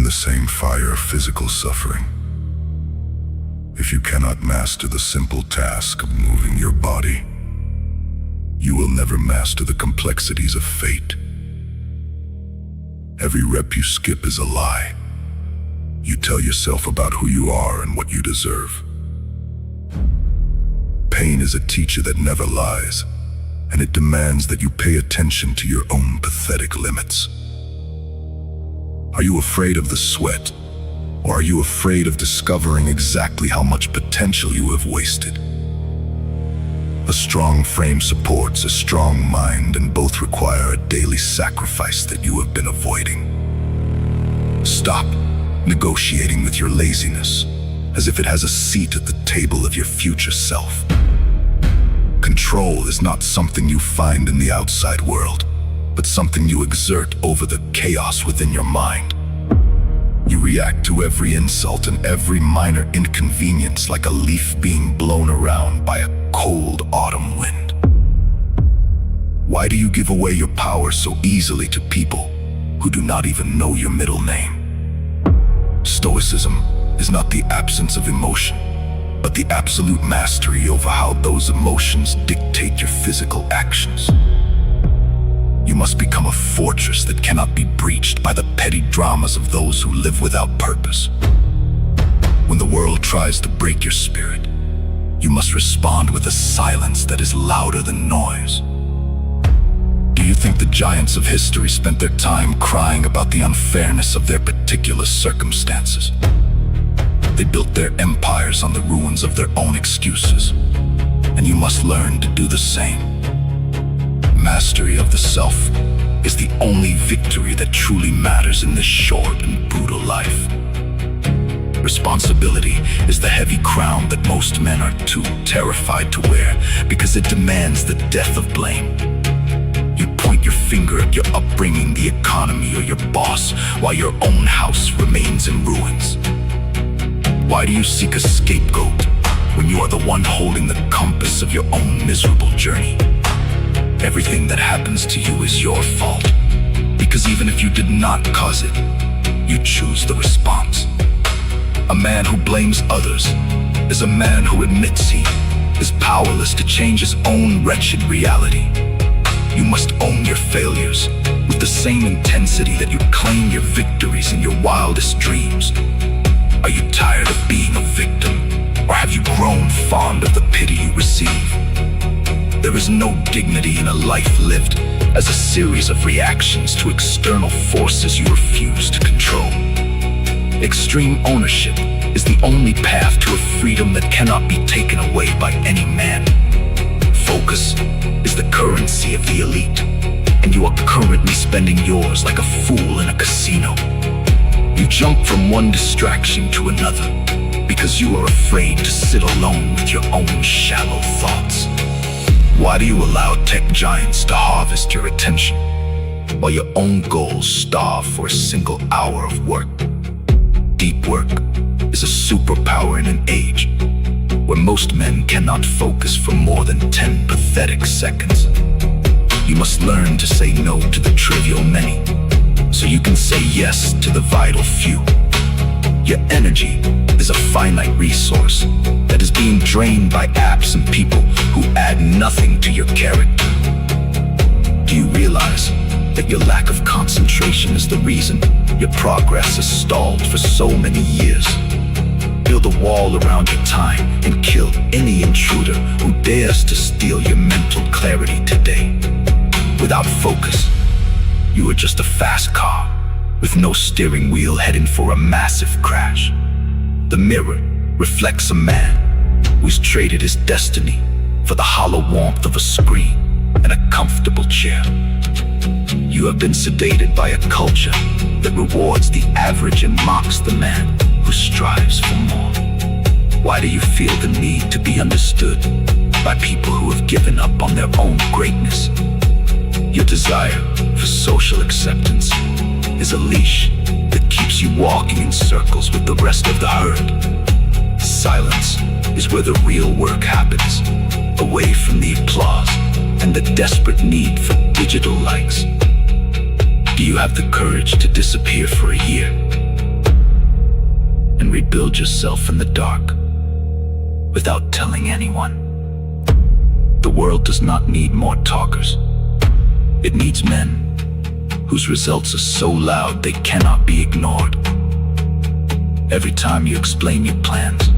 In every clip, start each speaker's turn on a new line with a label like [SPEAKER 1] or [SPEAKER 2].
[SPEAKER 1] the same fire of physical suffering. If you cannot master the simple task of moving your body, you will never master the complexities of fate. Every rep you skip is a lie. You tell yourself about who you are and what you deserve. Pain is a teacher that never lies, and it demands that you pay attention to your own pathetic limits. Are you afraid of the sweat, or are you afraid of discovering exactly how much potential you have wasted? A strong frame supports a strong mind, and both require a daily sacrifice that you have been avoiding. Stop negotiating with your laziness as if it has a seat at the table of your future self. Control is not something you find in the outside world, but something you exert over the chaos within your mind. You react to every insult and every minor inconvenience like a leaf being blown around by a cold autumn wind. Why do you give away your power so easily to people who do not even know your middle name? Stoicism is not the absence of emotion, but the absolute mastery over how those emotions dictate your physical actions. You must become a fortress that cannot be breached by the petty dramas of those who live without purpose. When the world tries to break your spirit, you must respond with a silence that is louder than noise. Do you think the giants of history spent their time crying about the unfairness of their particular circumstances? They built their empires on the ruins of their own excuses, and you must learn to do the same. Mastery of the self is the only victory that truly matters in this short and brutal life. Responsibility is the heavy crown that most men are too terrified to wear because it demands the death of blame. You point your finger at your upbringing, the economy, or your boss, while your own house remains in ruins. Why do you seek a scapegoat when you are the one holding the compass of your own miserable journey? Everything that happens to you is your fault, because even if you did not cause it, you choose the response. A man who blames others is a man who admits he is powerless to change his own wretched reality. You must own your failures with the same intensity that you claim your victories in your wildest dreams. Are you tired of being a victim, or have you grown fond of the pity you receive? There is no dignity in a life lived as a series of reactions to external forces you refuse to control. Extreme ownership is the only path to a freedom that cannot be taken away by any man. Focus is the currency of the elite, and you are currently spending yours like a fool in a casino. You jump from one distraction to another because you are afraid to sit alone with your own shallow thoughts. Why do you allow tech giants to harvest your attention while your own goals starve for a single hour of work? Deep work is a superpower in an age where most men cannot focus for more than 10 pathetic seconds. You must learn to say no to the trivial many, so you can say yes to the vital few. Your energy is a finite resource that is being drained by apps and people who add nothing to your character. Do you realize that your lack of concentration is the reason your progress has stalled for so many years? Build a wall around your time and kill any intruder who dares to steal your mental clarity today. Without focus, you are just a fast car with no steering wheel heading for a massive crash. The mirror reflects a man who's traded his destiny for the hollow warmth of a screen and a comfortable chair. You have been sedated by a culture that rewards the average and mocks the man who strives for more. Why do you feel the need to be understood by people who have given up on their own greatness? Your desire for social acceptance is a leash that keeps you walking in circles with the rest of the herd. Silence is where the real work happens, away from the applause and the desperate need for digital likes. Do you have the courage to disappear for a year and rebuild yourself in the dark without telling anyone. The world does not need more talkers. It needs men whose results are so loud they cannot be ignored. Every time you explain your plans,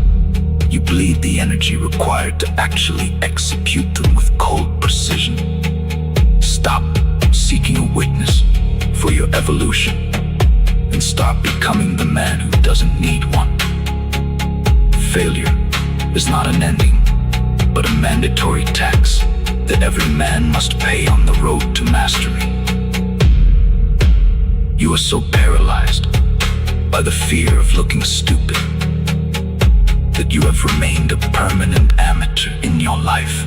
[SPEAKER 1] you bleed the energy required to actually execute them with cold precision. Stop seeking a witness for your evolution and start becoming the man who doesn't need one. Failure is not an ending, but a mandatory tax that every man must pay on the road to mastery. You are so paralyzed by the fear of looking stupid that you have remained a permanent amateur in your life.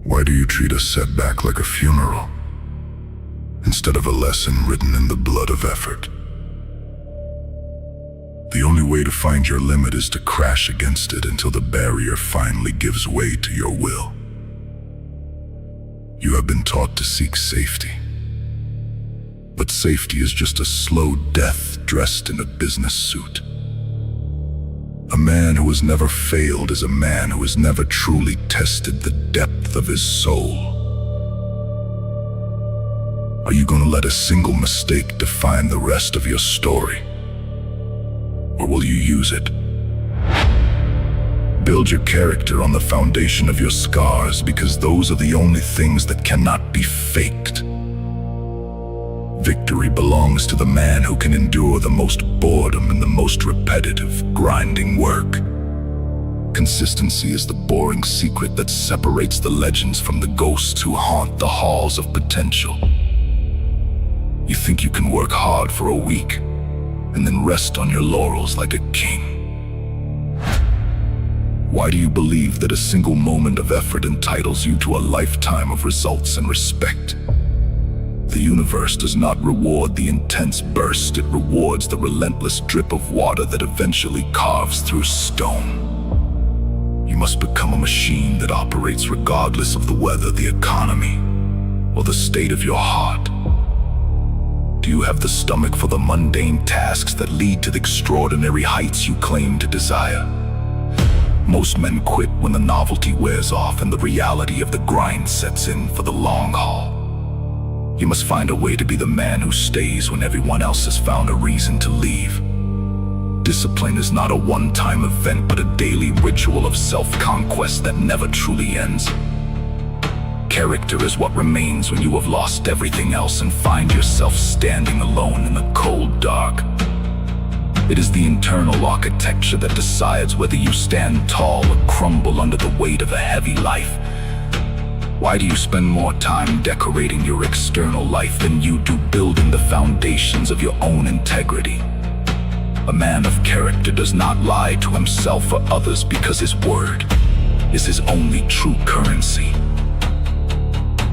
[SPEAKER 2] Why do you treat a setback like a funeral instead of a lesson written in the blood of effort? The only way to find your limit is to crash against it until the barrier finally gives way to your will. You have been taught to seek safety, but safety is just a slow death dressed in a business suit. A man who has never failed is a man who has never truly tested the depth of his soul. Are you going to let a single mistake define the rest of your story? Or will you use it? Build your character on the foundation of your scars, because those are the only things that cannot be faked. Victory belongs to the man who can endure the most boredom and the most repetitive, grinding work. Consistency is the boring secret that separates the legends from the ghosts who haunt the halls of potential. You think you can work hard for a week and then rest on your laurels like a king. Why do you believe that a single moment of effort entitles you to a lifetime of results and respect? The universe does not reward the intense burst, it rewards the relentless drip of water that eventually carves through stone. You must become a machine that operates regardless of the weather, the economy, or the state of your heart. Do you have the stomach for the mundane tasks that lead to the extraordinary heights you claim to desire? Most men quit when the novelty wears off and the reality of the grind sets in for the long haul. You must find a way to be the man who stays when everyone else has found a reason to leave. Discipline is not a one-time event, but a daily ritual of self-conquest that never truly ends. Character is what remains when you have lost everything else and find yourself standing alone in the cold dark. It is the internal architecture that decides whether you stand tall or crumble under the weight of a heavy life. Why do you spend more time decorating your external life than you do building the foundations of your own integrity? A man of character does not lie to himself or others because his word is his only true currency.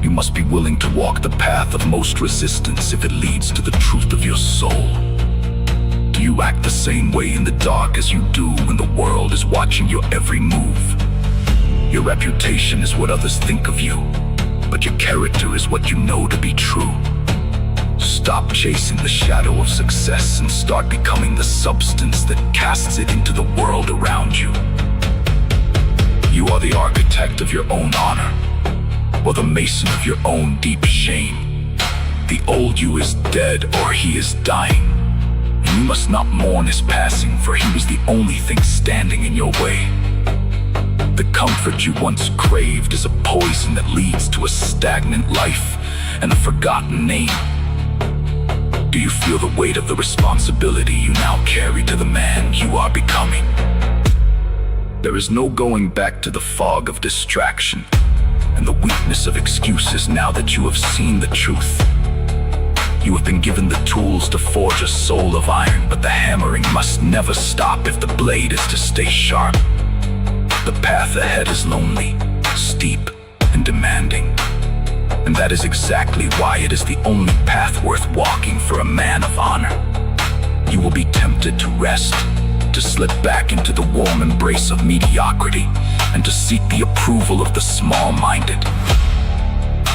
[SPEAKER 2] You must be willing to walk the path of most resistance if it leads to the truth of your soul. Do you act the same way in the dark as you do when the world is watching your every move? Your reputation is what others think of you, but your character is what you know to be true. Stop chasing the shadow of success and start becoming the substance that casts it into the world around you. You are the architect of your own honor, or the mason of your own deep shame. The old you is dead, or he is dying. You must not mourn his passing, for he was the only thing standing in your way. The comfort you once craved is a poison that leads to a stagnant life and a forgotten name. Do you feel the weight of the responsibility you now carry to the man you are becoming? There is no going back to the fog of distraction and the weakness of excuses now that you have seen the truth. You have been given the tools to forge a soul of iron, but the hammering must never stop if the blade is to stay sharp. The path ahead is lonely, steep, and demanding. And that is exactly why it is the only path worth walking for a man of honor. You will be tempted to rest, to slip back into the warm embrace of mediocrity, and to seek the approval of the small-minded.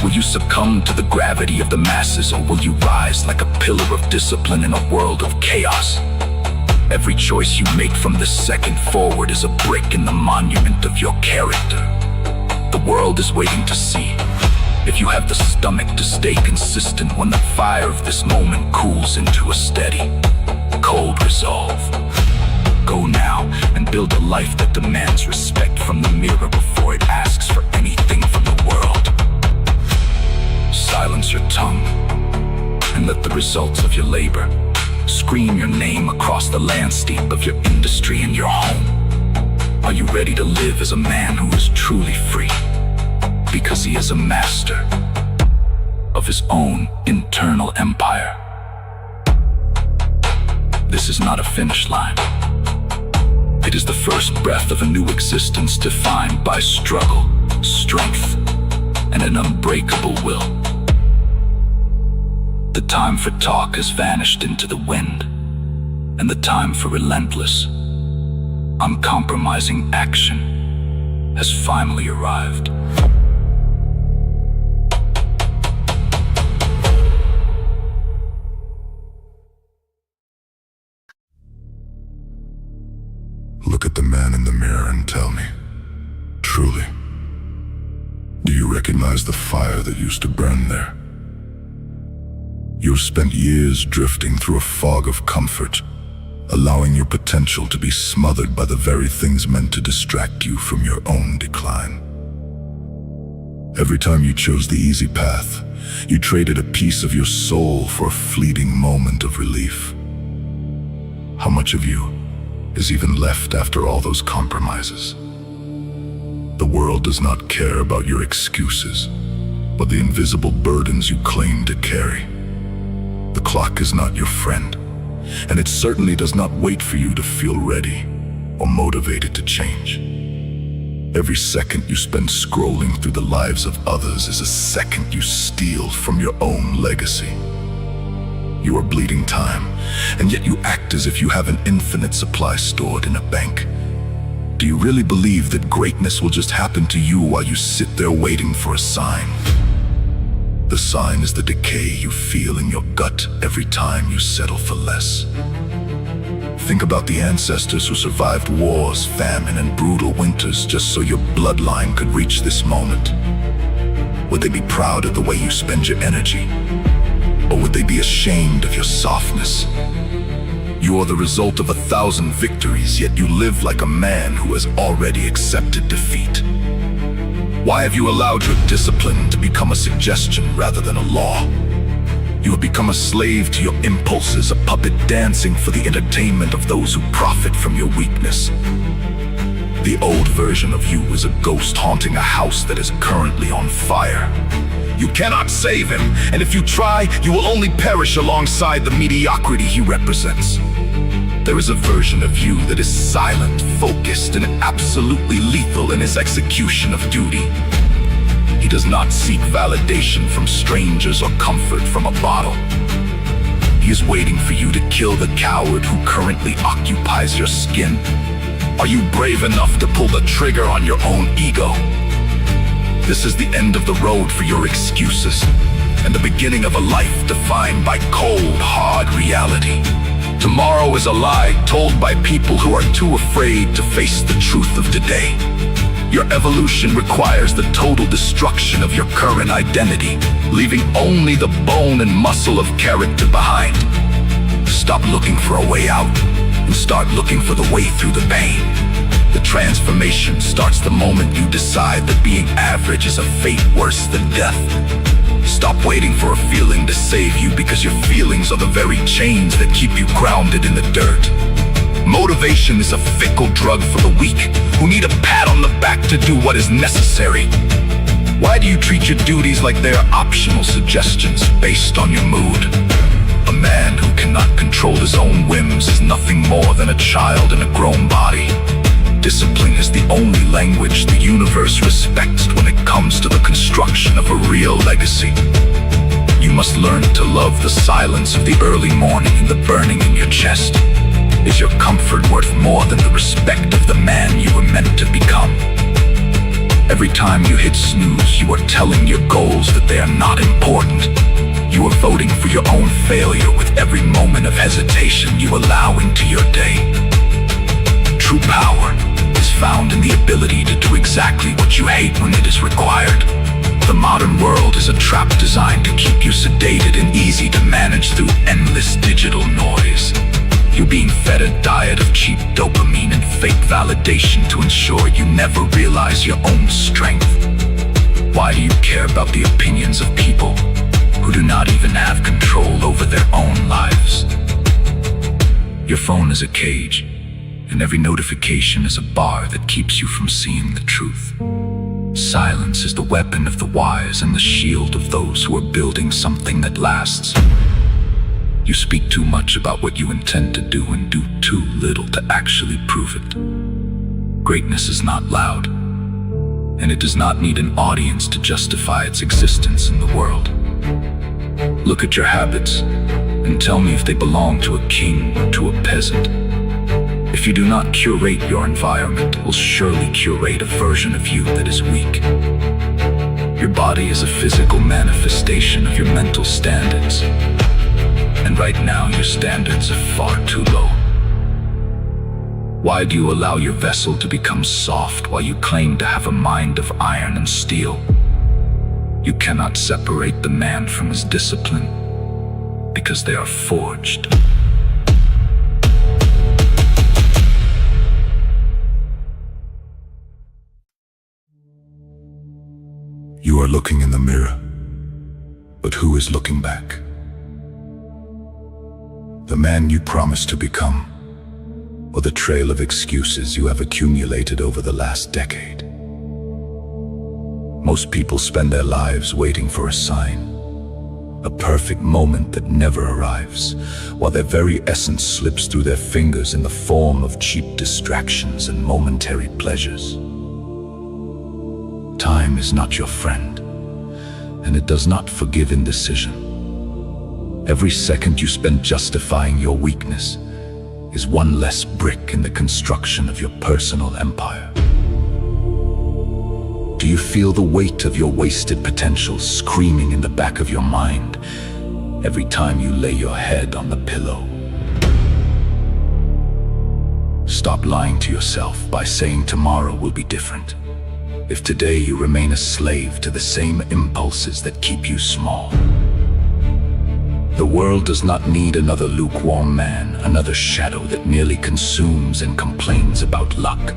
[SPEAKER 1] Will you succumb to the gravity of the masses, or will you rise like a pillar of discipline in a world of chaos? Every choice you make from this second forward is a brick in the monument of your character. The world is waiting to see if you have the stomach to stay consistent when the fire of this moment cools into a steady, cold resolve. Go now and build a life that demands respect from the mirror before it asks for anything from the world. Silence your tongue and let the results of your labor scream your name across the landscape of your industry and your home. Are you ready to live as a man who is truly free? Because he is a master of his own internal empire. This is not a finish line. It is the first breath of a new existence defined by struggle, strength, and an unbreakable will. The time for talk has vanished into the wind, and the time for relentless, uncompromising action has finally arrived.
[SPEAKER 2] Look at the man in the mirror and tell me, truly, do you recognize the fire that used to burn there? You've spent years drifting through a fog of comfort, allowing your potential to be smothered by the very things meant to distract you from your own decline. Every time you chose the easy path, you traded a piece of your soul for a fleeting moment of relief. How much of you is even left after all those compromises? The world does not care about your excuses, but the invisible burdens you claim to carry. The clock is not your friend, and it certainly does not wait for you to feel ready or motivated to change. Every second you spend scrolling through the lives of others is a second you steal from your own legacy. You are bleeding time, and yet you act as if you have an infinite supply stored in a bank. Do you really believe that greatness will just happen to you while you sit there waiting for a sign? The sign is the decay you feel in your gut every time you settle for less. Think about the ancestors who survived wars, famine, and brutal winters just so your bloodline could reach this moment. Would they be proud of the way you spend your energy? Or would they be ashamed of your softness? You are the result of 1,000 victories, yet you live like a man who has already accepted defeat. Why have you allowed your discipline to become a suggestion rather than a law? You have become a slave to your impulses, a puppet dancing for the entertainment of those who profit from your weakness. The old version of you is a ghost haunting a house that is currently on fire. You cannot save him, and if you try, you will only perish alongside the mediocrity he represents. There is a version of you that is silent, focused, and absolutely lethal in his execution of duty. He does not seek validation from strangers or comfort from a bottle. He is waiting for you to kill the coward who currently occupies your skin. Are you brave enough to pull the trigger on your own ego? This is the end of the road for your excuses, and the beginning of a life defined by cold, hard reality. Tomorrow is a lie told by people who are too afraid to face the truth of today. Your evolution requires the total destruction of your current identity, leaving only the bone and muscle of character behind. Stop looking for a way out and start looking for the way through the pain. The transformation starts the moment you decide that being average is a fate worse than death. Stop waiting for a feeling to save you, because your feelings are the very chains that keep you grounded in the dirt. Motivation is a fickle drug for the weak, who need a pat on the back to do what is necessary. Why do you treat your duties like they are optional suggestions based on your mood? A man who cannot control his own whims is nothing more than a child in a grown body. Discipline is the only language the universe respects when it comes to the construction of a real legacy. You must learn to love the silence of the early morning and the burning in your chest. Is your comfort worth more than the respect of the man you were meant to become?
[SPEAKER 1] Every time you hit snooze, you are telling your goals that they are not important. You are voting for your own failure with every moment of hesitation you allow into your day. True power is found in the ability to do exactly what you hate when it is required. The modern world is a trap designed to keep you sedated and easy to manage through endless digital noise. You're being fed a diet of cheap dopamine and fake validation to ensure you never realize your own strength. Why do you care about the opinions of people who do not even have control over their own lives? Your phone is a cage, and every notification is a bar that keeps you from seeing the truth. Silence is the weapon of the wise and the shield of those who are building something that lasts. You speak too much about what you intend to do and do too little to actually prove it. Greatness is not loud, and it does not need an audience to justify its existence in the world. Look at your habits and tell me if they belong to a king or to a peasant. If you do not curate your environment, it will surely curate a version of you that is weak. Your body is a physical manifestation of your mental standards. And right now, your standards are far too low. Why do you allow your vessel to become soft while you claim to have a mind of iron and steel? You cannot separate the man from his discipline because they are forged.
[SPEAKER 2] You are looking in the mirror, but who is looking back? The man you promised to become, or the trail of excuses you have accumulated over the last decade? Most people spend their lives waiting for a sign, a perfect moment that never arrives, while their very essence slips through their fingers in the form of cheap distractions and momentary pleasures. Time is not your friend, and it does not forgive indecision. Every second you spend justifying your weakness is one less brick in the construction of your personal empire. Do you feel the weight of your wasted potential screaming in the back of your mind every time you lay your head on the pillow? Stop lying to yourself by saying tomorrow will be different, if today you remain a slave to the same impulses that keep you small. The world does not need another lukewarm man, another shadow that merely consumes and complains about luck.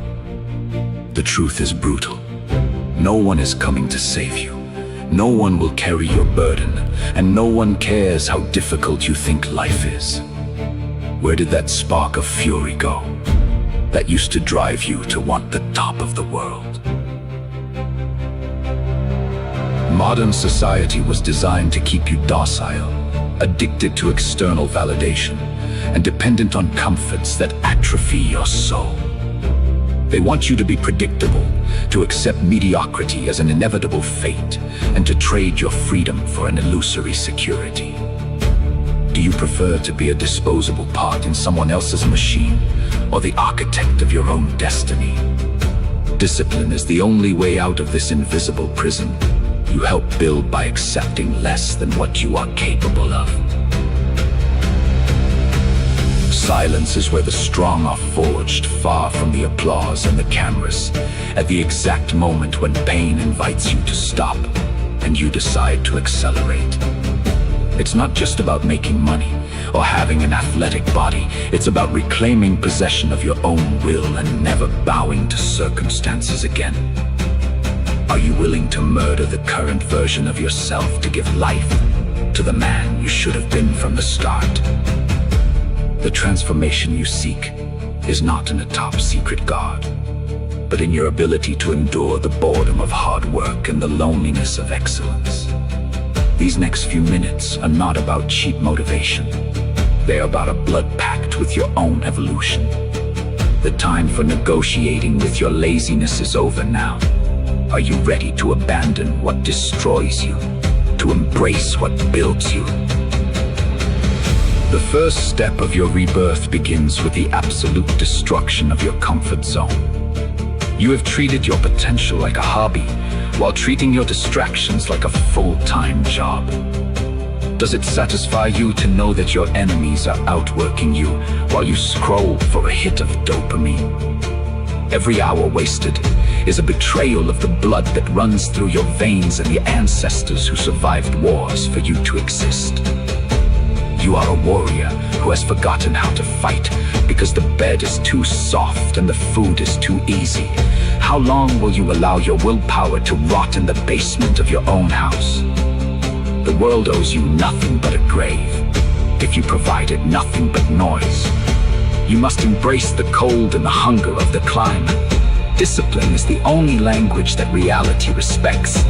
[SPEAKER 2] The truth is brutal. No one is coming to save you. No one will carry your burden, and no one cares how difficult you think life is. Where did that spark of fury go that used to drive you to want the top of the world? Modern society was designed to keep you docile, addicted to external validation, and dependent on comforts that atrophy your soul. They want you to be predictable, to accept mediocrity as an inevitable fate, and to trade your freedom for an illusory security. Do you prefer to be a disposable part in someone else's machine, or the architect of your own destiny? Discipline is the only way out of this invisible prison you help build by accepting less than what you are capable of. Silence is where the strong are forged, far from the applause and the cameras, at the exact moment when pain invites you to stop and you decide to accelerate. It's not just about making money or having an athletic body. It's about reclaiming possession of your own will and never bowing to circumstances again. Are you willing to murder the current version of yourself to give life to the man you should have been from the start? The transformation you seek is not in a top-secret guard, but in your ability to endure the boredom of hard work and the loneliness of excellence. These next few minutes are not about cheap motivation. They are about a blood pact with your own evolution. The time for negotiating with your laziness is over now. Are you ready to abandon what destroys you, to embrace what builds you? The first step of your rebirth begins with the absolute destruction of your comfort zone.
[SPEAKER 1] You have treated your potential like a hobby, while treating your distractions like a full-time job. Does it satisfy you to know that your enemies are outworking you while you scroll for a hit of dopamine? Every hour wasted is a betrayal of the blood that runs through your veins and the ancestors who survived wars for you to exist. You are a warrior who has forgotten how to fight because the bed is too soft and the food is too easy. How long will you allow your willpower to rot in the basement of your own house? The world owes you nothing but a grave, if you provided nothing but noise. You must embrace the cold and the hunger of the climate. Discipline is the only language that reality respects.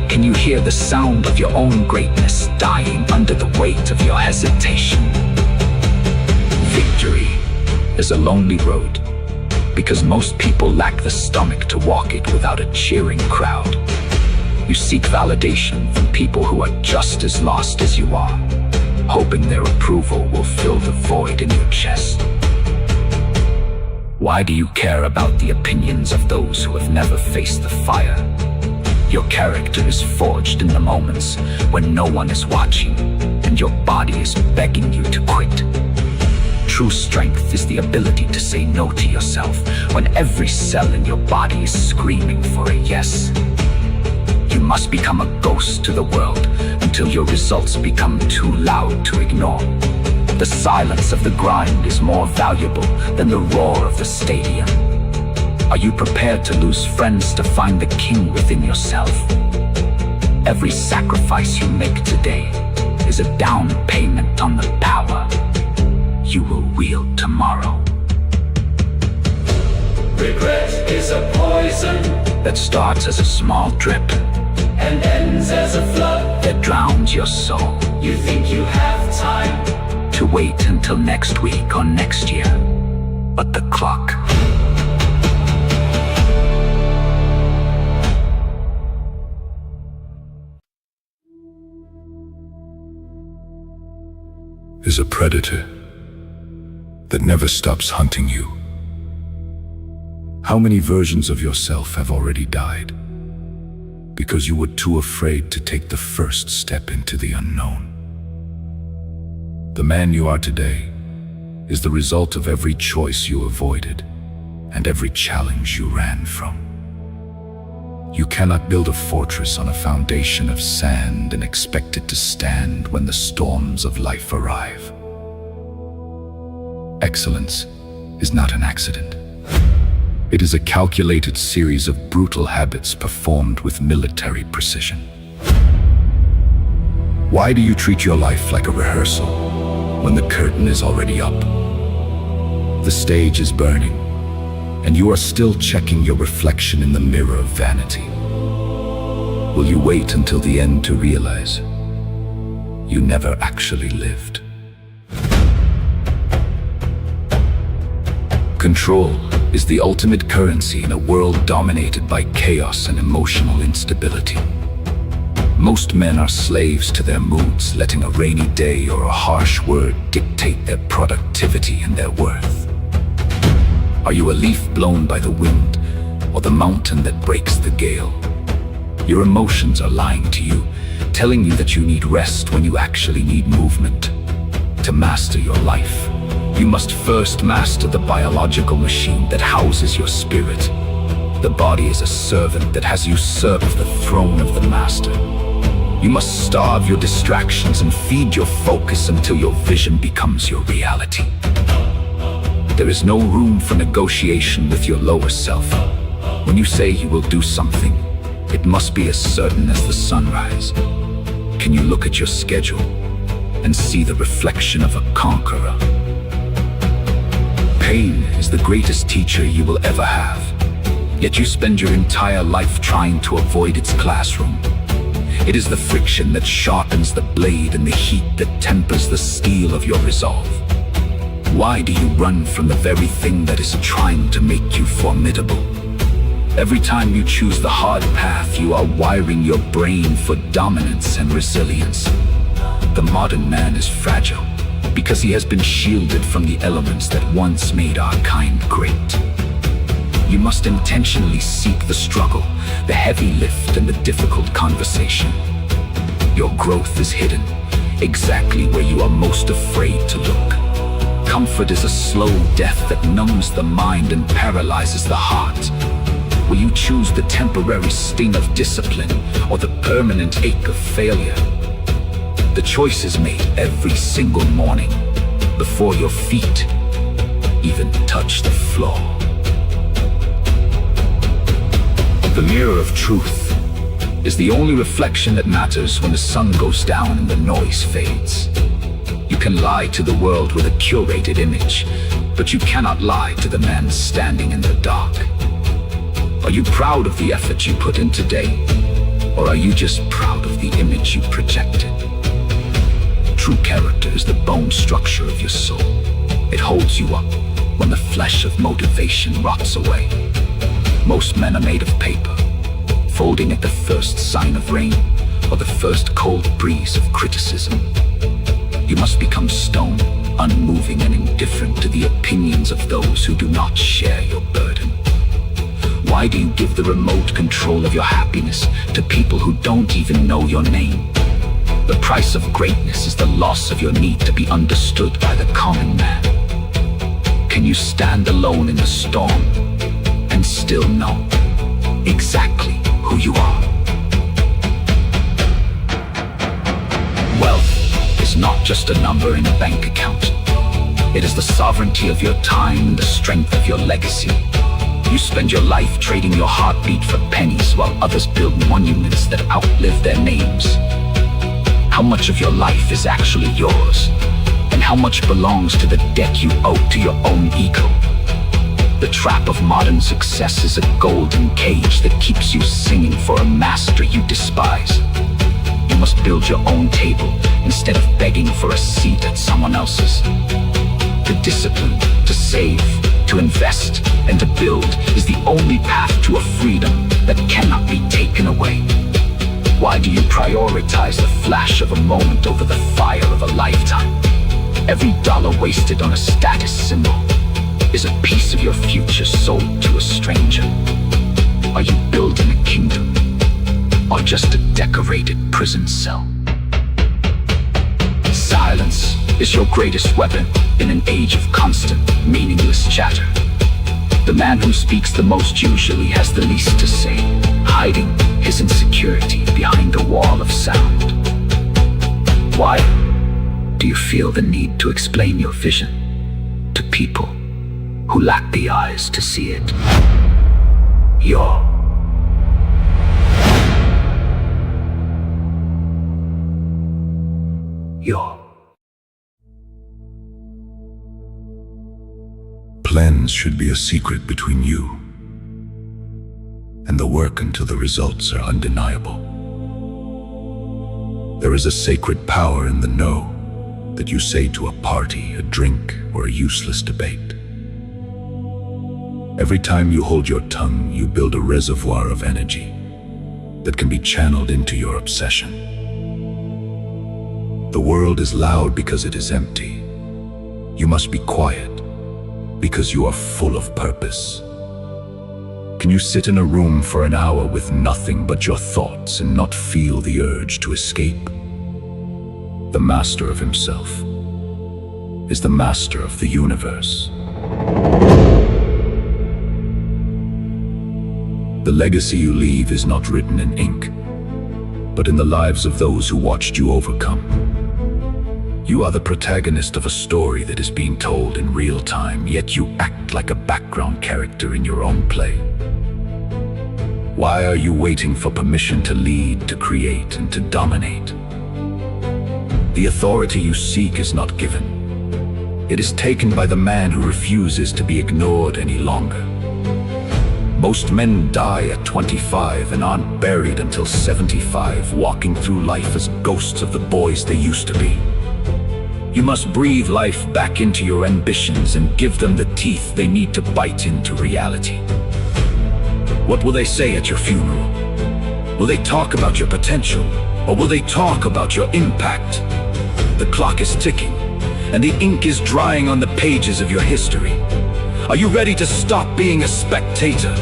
[SPEAKER 1] Can you hear the sound of your own greatness dying under the weight of your hesitation? Victory is a lonely road, because most people lack the stomach to walk it without a cheering crowd. You seek validation from people who are just as lost as you are, hoping their approval will fill the void in your chest. Why do you care about the opinions of those who have never faced the fire? Your character is forged in the moments when no one is watching and your body is begging you to quit. True strength is the ability to say no to yourself when every cell in your body is screaming for a yes. You must become a ghost to the world until your results become too loud to ignore. The silence of the grind is more valuable than the roar of the stadium. Are you prepared to lose friends to find the king within yourself? Every sacrifice you make today is a down payment on the power you will wield tomorrow.
[SPEAKER 3] Regret is a poison
[SPEAKER 1] that starts as a small drip
[SPEAKER 3] and ends as a flood
[SPEAKER 1] that drowns your soul.
[SPEAKER 3] You think you have time
[SPEAKER 1] To wait until next week or next year, but the clock
[SPEAKER 2] is a predator that never stops hunting you. How many versions of yourself have already died because you were too afraid to take the first step into the unknown? The man you are today is the result of every choice you avoided and every challenge you ran from. You cannot build a fortress on a foundation of sand and expect it to stand when the storms of life arrive. Excellence is not an accident. It is a calculated series of brutal habits performed with military precision. Why do you treat your life like a rehearsal when the curtain is already up? The stage is burning, and you are still checking your reflection in the mirror of vanity. Will you wait until the end to realize you never actually lived? Control is the ultimate currency in a world dominated by chaos and emotional instability. Most men are slaves to their moods, letting a rainy day or a harsh word dictate their productivity and their worth. Are you a leaf blown by the wind, or the mountain that breaks the gale? Your emotions are lying to you, telling you that you need rest when you actually need movement. To master your life, you must first master the biological machine that houses your spirit. The body is a servant that has usurped the throne of the master. You must starve your distractions and feed your focus until your vision becomes your reality. There is no room for negotiation with your lower self. When you say you will do something, it must be as certain as the sunrise. Can you look at your schedule and see the reflection of a conqueror? Pain is the greatest teacher you will ever have, yet you spend your entire life trying to avoid its classroom. It is the friction that sharpens the blade and the heat that tempers the steel of your resolve. Why do you run from the very thing that is trying to make you formidable? Every time you choose the hard path, you are wiring your brain for dominance and resilience. The modern man is fragile because he has been shielded from the elements that once made our kind great.
[SPEAKER 1] You must intentionally seek the struggle, the heavy lift, and the difficult conversation. Your growth is hidden, exactly where you are most afraid to look. Comfort is a slow death that numbs the mind and paralyzes the heart. Will you choose the temporary sting of discipline or the permanent ache of failure? The choice is made every single morning, before your feet even touch the floor. The mirror of truth is the only reflection that matters when the sun goes down and the noise fades. You can lie to the world with a curated image, but you cannot lie to the man standing in the dark. Are you proud of the effort you put in today, or are you just proud of the image you projected? True character is the bone structure of your soul. It holds you up when the flesh of motivation rots away. Most men are made of paper, folding at the first sign of rain or the first cold breeze of criticism. You must become stone, unmoving and indifferent to the opinions of those who do not share your burden. Why do you give the remote control of your happiness to people who don't even know your name? The price of greatness is the loss of your need to be understood by the common man. Can you stand alone in the storm and still know exactly who you are? Wealth is not just a number in a bank account. It is the sovereignty of your time and the strength of your legacy. You spend your life trading your heartbeat for pennies while others build monuments that outlive their names. How much of your life is actually yours? And how much belongs to the debt you owe to your own ego? The trap of modern success is a golden cage that keeps you singing for a master you despise. You must build your own table instead of begging for a seat at someone else's. The discipline to save, to invest, and to build is the only path to a freedom that cannot be taken away. Why do you prioritize the flash of a moment over the fire of a lifetime? Every dollar wasted on a status symbol is a piece of your future sold to a stranger. Are you building a kingdom, or just a decorated prison cell? Silence is your greatest weapon in an age of constant, meaningless chatter. The man who speaks the most usually has the least to say, hiding his insecurity behind a wall of sound. Why do you feel the need to explain your vision to people who lack the eyes to see it? Your
[SPEAKER 2] Plans should be a secret between you and the work until the results are undeniable. There is a sacred power in the no that you say to a party, a drink, or a useless debate. Every time you hold your tongue, you build a reservoir of energy that can be channeled into your obsession. The world is loud because it is empty. You must be quiet because you are full of purpose. Can you sit in a room for an hour with nothing but your thoughts and not feel the urge to escape? The master of himself is the master of the universe. The legacy you leave is not written in ink, but in the lives of those who watched you overcome. You are the protagonist of a story that is being told in real time, yet you act like a background character in your own play. Why are you waiting for permission to lead, to create, and to dominate? The authority you seek is not given. It is taken by the man who refuses to be ignored any longer. Most men die at 25 and aren't buried until 75, walking through life as ghosts of the boys they used to be. You must breathe life back into your ambitions and give them the teeth they need to bite into reality. What will they say at your funeral? Will they talk about your potential, or will they talk about your impact? The clock is ticking, and the ink is drying on the pages of your history.
[SPEAKER 1] Are you ready to stop being a spectator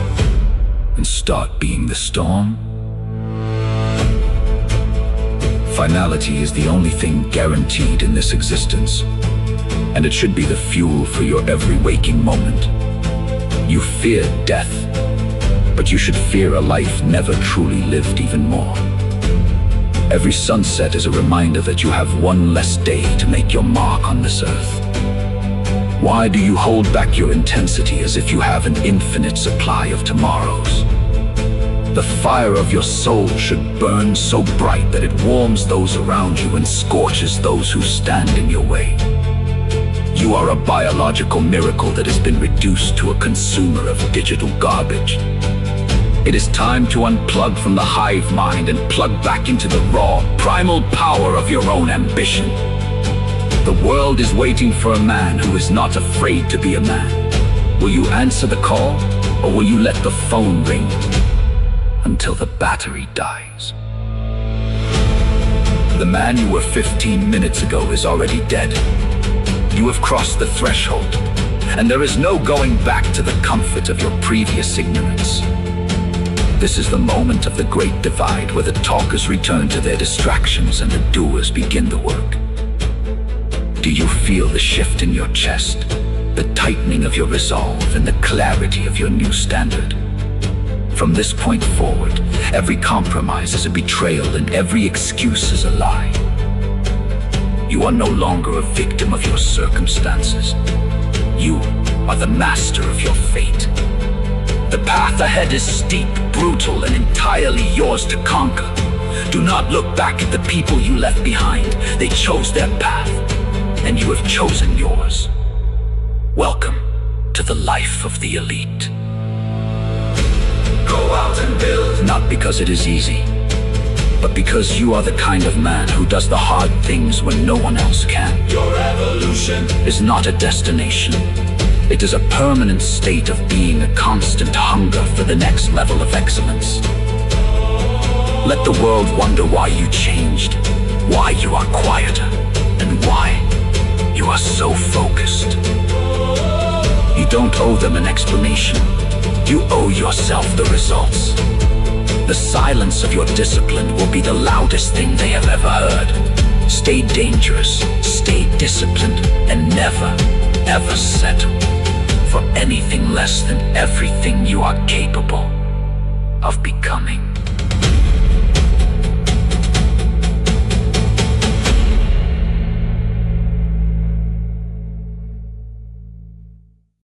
[SPEAKER 1] and start being the storm? Finality is the only thing guaranteed in this existence, and it should be the fuel for your every waking moment. You fear death, but you should fear a life never truly lived even more. Every sunset is a reminder that you have one less day to make your mark on this earth. Why do you hold back your intensity as if you have an infinite supply of tomorrows? The fire of your soul should burn so bright that it warms those around you and scorches those who stand in your way. You are a biological miracle that has been reduced to a consumer of digital garbage. It is time to unplug from the hive mind and plug back into the raw, primal power of your own ambition. The world is waiting for a man who is not afraid to be a man. Will you answer the call, or will you let the phone ring until the battery dies? The man you were 15 minutes ago is already dead. You have crossed the threshold, and there is no going back to the comfort of your previous ignorance. This is the moment of the great divide, where the talkers return to their distractions and the doers begin the work. Do you feel the shift in your chest, the tightening of your resolve, and the clarity of your new standard? From this point forward, every compromise is a betrayal and every excuse is a lie. You are no longer a victim of your circumstances. You are the master of your fate. The path ahead is steep, brutal, and entirely yours to conquer. Do not look back at the people you left behind. They chose their path, and you have chosen yours. Welcome to the life of the elite.
[SPEAKER 3] Go out and build.
[SPEAKER 1] Not because it is easy, but because you are the kind of man who does the hard things when no one else can.
[SPEAKER 3] Your evolution
[SPEAKER 1] Is not a destination. It is a permanent state of being, a constant hunger for the next level of excellence. Let the world wonder why you changed, why you are quieter, and why you are so focused. You don't owe them an explanation. You owe yourself the results. The silence of your discipline will be the loudest thing they have ever heard. Stay dangerous, stay disciplined, and never, ever settle for anything less than everything you are capable of becoming.